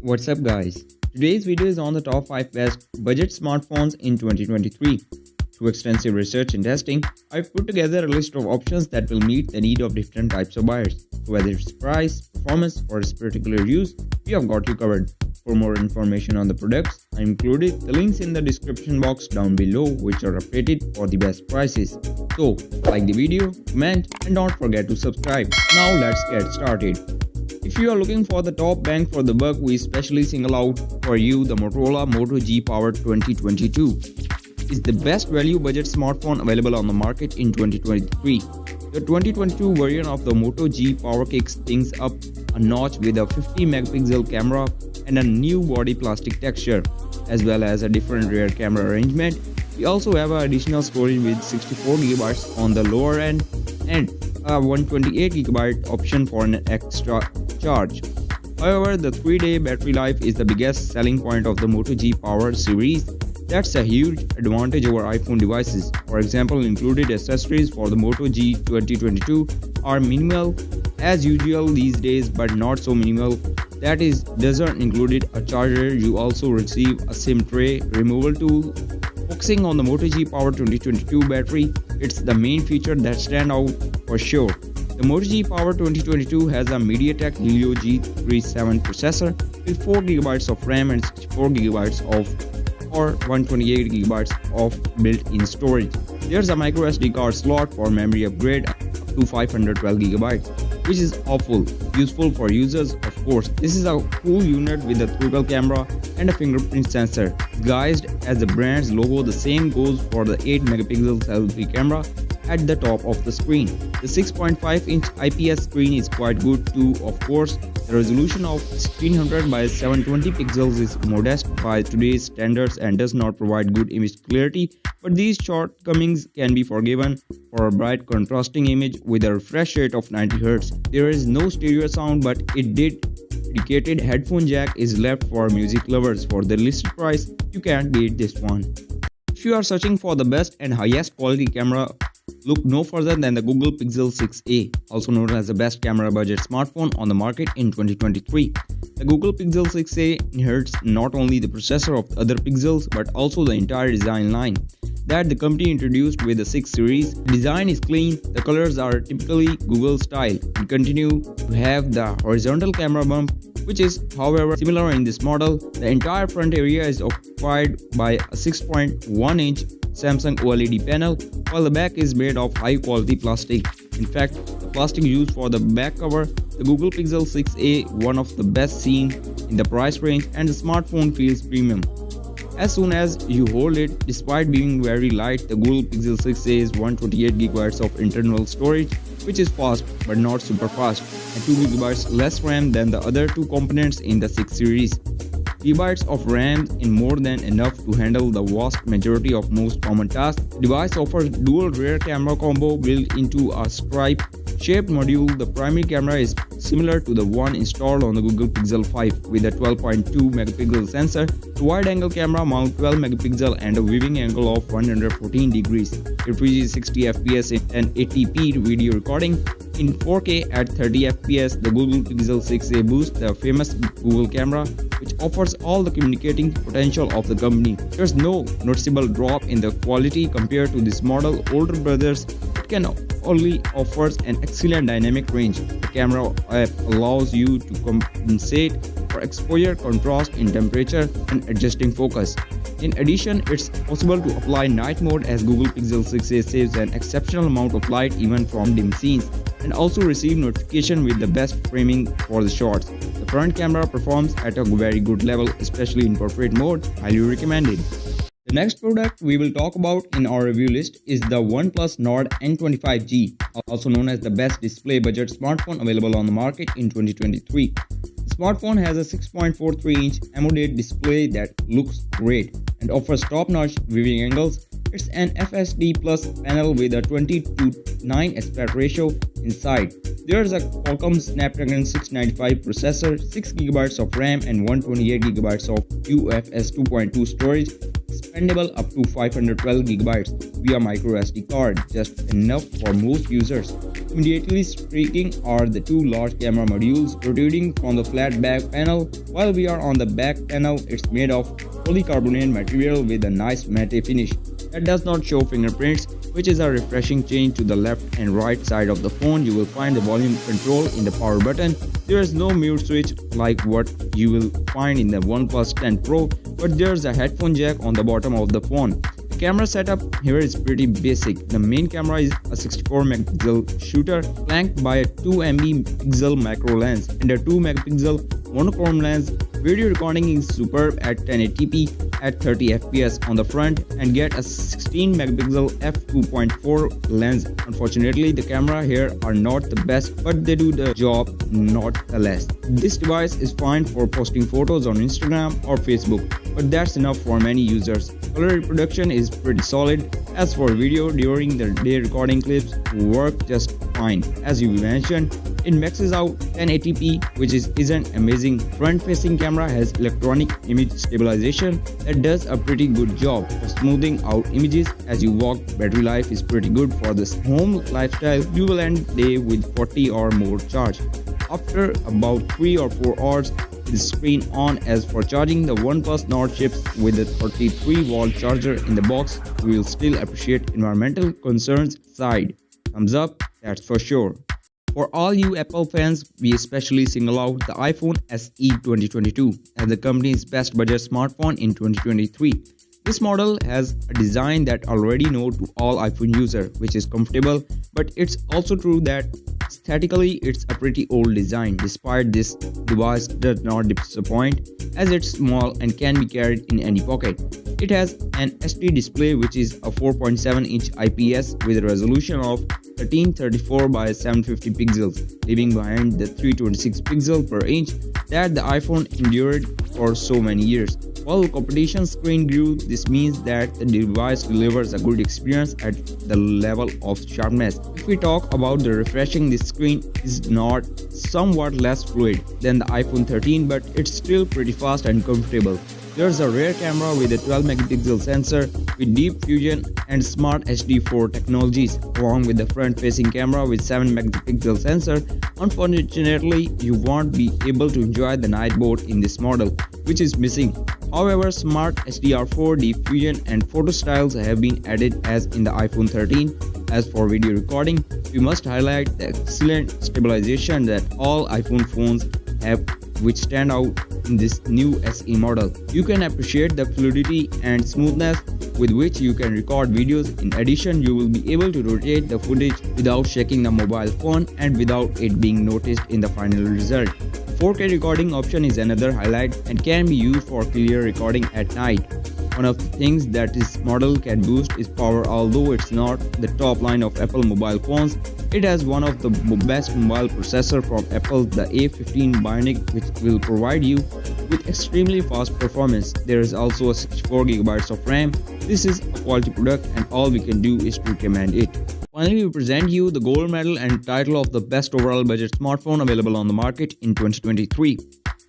What's up guys? Today's video is on the top 5 best budget smartphones in 2023. Through extensive research and testing, I've put together a list of options that will meet the need of different types of buyers. So whether it's price, performance or its particular use, we have got you covered. For more information on the products, I included the links in the description box down below which are updated for the best prices. So, like the video, comment and don't forget to subscribe. Now let's get started. If you are looking for the top bang for the buck, we specially single out for you the Motorola Moto G Power 2022. It's the best value budget smartphone available on the market in 2023. The 2022 version of the Moto G Power kicks things up a notch with a 50 megapixel camera and a new body plastic texture, as well as a different rear camera arrangement. We also have an additional storage with 64GB on the lower end and a 128GB option for an extra charge. However, the 3-day battery life is the biggest selling point of the Moto G Power series. That's a huge advantage over iPhone devices. For example, included accessories for the Moto G 2022 are minimal as usual these days, but not so minimal. That is, doesn't include a charger. You also receive a SIM tray removal tool. Focusing on the Moto G Power 2022 battery, it's the main feature that stands out for sure. The Moto G Power 2022 has a MediaTek Helio G37 processor with 4GB of RAM and 64GB or 128GB of built-in storage. There's a microSD card slot for memory upgrade up to 512GB, which is useful for users of course. This is a cool unit with a triple camera and a fingerprint sensor. Disguised as the brand's logo, the same goes for the 8 megapixel selfie camera at the top of the screen. The 6.5-inch IPS screen is quite good too, of course. The resolution of 1600 by 720 pixels is modest by today's standards and does not provide good image clarity, but these shortcomings can be forgiven for a bright contrasting image with a refresh rate of 90Hz. There is no stereo sound, but dedicated headphone jack is left for music lovers. For the listed price, you can't beat this one. If you are searching for the best and highest quality camera, look no further than the Google Pixel 6a, also known as the best camera budget smartphone on the market in 2023. The Google Pixel 6a inherits not only the processor of the other Pixels but also the entire design line that the company introduced with the 6 series. The design is clean, the colors are typically Google style and continue to have the horizontal camera bump, which is however similar in this model. The entire front area is occupied by a 6.1-inch Samsung OLED panel, while the back is made of high quality plastic. In fact, the plastic used for the back cover the Google Pixel 6a one of the best seen in the price range, and the smartphone feels premium as soon as you hold it. Despite being very light, the Google Pixel 6a is 128GB of internal storage, which is fast but not super fast, and 2GB less RAM than the other two components in the 6 series. GB of RAM is more than enough to handle the vast majority of most common tasks. The device offers dual rear camera combo built into a stripe-shaped module. The primary camera is similar to the one installed on the Google Pixel 5 with a 12.2 megapixel sensor. The wide-angle camera mounts 12 megapixel and a viewing angle of 114 degrees. It reaches 60 fps in 1080p video recording. In 4K at 30 fps, the Google Pixel 6a boosts the famous Google camera, which offers all the communicating potential of the company. There's no noticeable drop in the quality compared to this model. Older brothers, it can only offers an excellent dynamic range. The camera app allows you to compensate for exposure, contrast in temperature and adjusting focus. In addition, it's possible to apply night mode as Google Pixel 6a saves an exceptional amount of light even from dim scenes, and also receive notification with the best framing for the shots. The front camera performs at a very good level, especially in portrait mode. Highly recommended. The next product we will talk about in our review list is the OnePlus Nord N25G, also known as the best display budget smartphone available on the market in 2023. The smartphone has a 6.43-inch AMOLED display that looks great and offers top-notch viewing angles. It's an FSD Plus panel with a 20:9 aspect ratio inside. There's a Qualcomm Snapdragon 695 processor, 6GB of RAM and 128GB of UFS 2.2 storage, expandable up to 512GB via microSD card, just enough for most users. Immediately speaking are the two large camera modules protruding from the flat back panel. While we are on the back panel, it's made of polycarbonate material with a nice matte finish that does not show fingerprints, which is a refreshing change. To the left and right side of the phone, you will find the volume control in the power button. There is no mute switch like what you will find in the OnePlus 10 Pro, but there's a headphone jack on the bottom of the phone. The camera setup here is pretty basic. The main camera is a 64 megapixel shooter flanked by a 2 megapixel macro lens and a 2 megapixel monochrome lens. Video recording is superb at 1080p at 30 fps on the front and get a 16 megapixel f2.4 lens. Unfortunately, the camera here are not the best, but they do the job nonetheless. This device is fine for posting photos on Instagram or Facebook, but that's enough for many users. Color reproduction is pretty solid. As for video, during the day recording clips work just fine. As you mentioned, it maxes out 1080p, which isn't amazing. Front-facing camera has electronic image stabilization that does a pretty good job of smoothing out images as you walk. Battery life is pretty good for this home lifestyle. You will end the day with 40 or more charge after about 3 or 4 hours with the screen on. As for charging, the OnePlus Nord ships with a 33-volt charger in the box. We will still appreciate environmental concerns side. Thumbs up, that's for sure. For all you Apple fans, we especially single out the iPhone SE 2022 as the company's best budget smartphone in 2023. This model has a design that already known to all iPhone users, which is comfortable, but it's also true that aesthetically it's a pretty old design. Despite this, device does not disappoint as it's small and can be carried in any pocket. It has an HD display which is a 4.7-inch IPS with a resolution of 1334 by 750 pixels, leaving behind the 326 pixel per inch that the iPhone endured for so many years. While competition screen grew, this means that the device delivers a good experience at the level of sharpness. If we talk about the refreshing, this screen is not somewhat less fluid than the iPhone 13, but it's still pretty fast and comfortable. There's a rear camera with a 12 megapixel sensor with deep fusion and smart HD4 technologies, along with the front-facing camera with 7 megapixel sensor. Unfortunately, you won't be able to enjoy the night mode in this model, which is missing. However, smart HDR4, deep fusion, and photo styles have been added as in the iPhone 13. As for video recording, we must highlight the excellent stabilization that all iPhone phones have, which stand out in this new SE model. You can appreciate the fluidity and smoothness with which you can record videos. In addition, you will be able to rotate the footage without shaking the mobile phone and without it being noticed in the final result. 4K recording option is another highlight and can be used for clear recording at night. One of the things that this model can boost is power. Although it's not the top line of Apple mobile phones, it has one of the best mobile processor from Apple, the A15 Bionic, which will provide you with extremely fast performance. There is also a 64GB of RAM. This is a quality product and all we can do is to recommend it. Finally, we present you the gold medal and title of the best overall budget smartphone available on the market in 2023.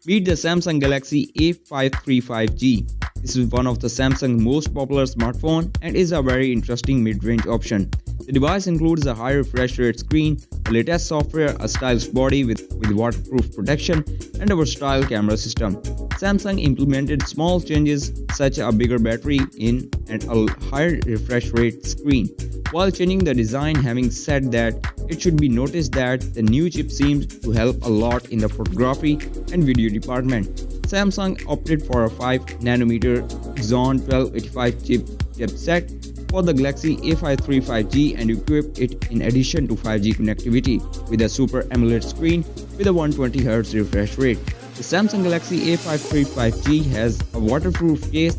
Beat the Samsung Galaxy A535G. This is one of the Samsung's most popular smartphone and is a very interesting mid-range option. The device includes a high refresh rate screen, the latest software, a stylish body with waterproof protection, and a versatile camera system. Samsung implemented small changes such as a bigger battery in and a higher refresh rate screen, while changing the design. Having said that, it should be noticed that the new chip seems to help a lot in the photography and video department. Samsung opted for a 5nm Xeon 1285 chipset for the Galaxy A535G and equipped it in addition to 5G connectivity with a Super AMOLED screen with a 120Hz refresh rate. The Samsung Galaxy A535G has a waterproof case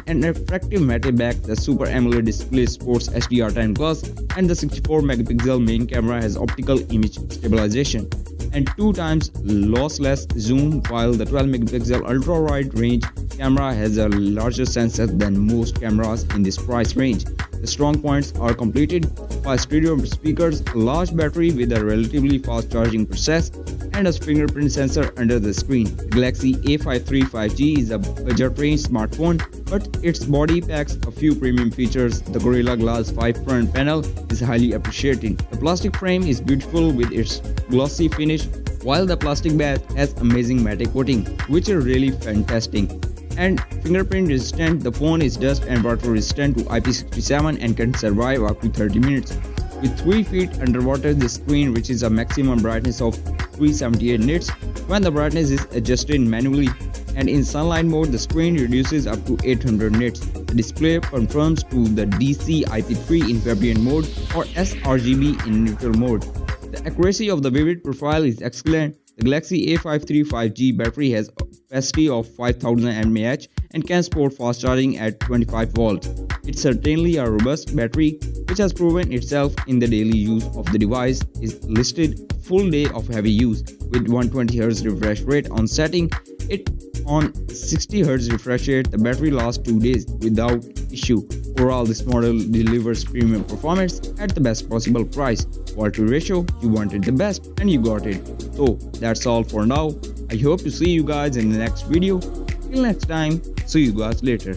and an attractive matte back. The Super AMOLED display supports HDR10 Plus and the 64 megapixel main camera has optical image stabilization and 2 times lossless zoom, while the 12 megapixel ultra wide range camera has a larger sensor than most cameras in this price range. The strong points are completed by stereo speakers, a large battery with a relatively fast charging process, and a fingerprint sensor under the screen. The Galaxy A535G is a budget range smartphone but its body packs a few premium features. The Gorilla Glass 5 front panel is highly appreciated. The plastic frame is beautiful with its glossy finish, while the plastic back has amazing matte coating, which is really fantastic. And fingerprint resistant, the phone is dust and water resistant to IP67 and can survive up to 30 minutes. With 3 feet underwater, the screen reaches a maximum brightness of 378 nits when the brightness is adjusted manually, and in sunlight mode the screen reduces up to 800 nits. The display confirms to the DC IP3 in vibrant mode or sRGB in neutral mode. The accuracy of the vivid profile is excellent. The Galaxy A53 5G battery has a capacity of 5000 mAh and can support fast charging at 25 volts. It's certainly a robust battery which has proven itself in the daily use of the device. Is listed a full day of heavy use with 120Hz refresh rate on setting it on 60Hz refresh rate. The battery lasts 2 days without issue. Overall, this model delivers premium performance at the best possible price. Quality ratio, you wanted the best and you got it. So that's all for now. I hope to see you guys in the next video. Till next time, see you guys later.